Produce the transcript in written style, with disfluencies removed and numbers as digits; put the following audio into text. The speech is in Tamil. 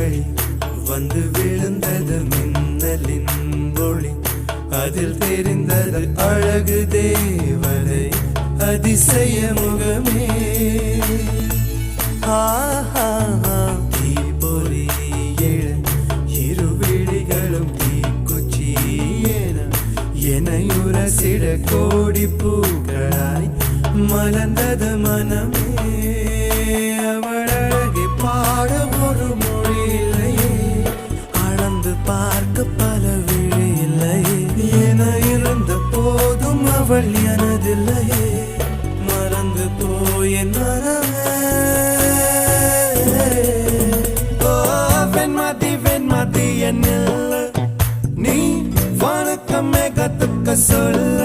வழி வந்து விழுந்தது மின்னலின் ஒளி. அதில் தெரிந்தது அழகு தேவதை அதிசய முகமே. தீப்பொறி எழ இரு விழிகளும் தீக்குச்சி எனையுரசிட கோடி பூக்களாய் மலர்ந்தது மனமே. அவள் அழகை பாட ஒரு மொழி இல்லையே, அளந்து பார்க்க பல விழி இல்லையே. என இருந்த போதும் அவள் எனதில்லையே, மறந்து போய் என் மனமே. வெண்மதி என்னில்லை, நீ வணக்கமே கத்துக்க சொல்ல.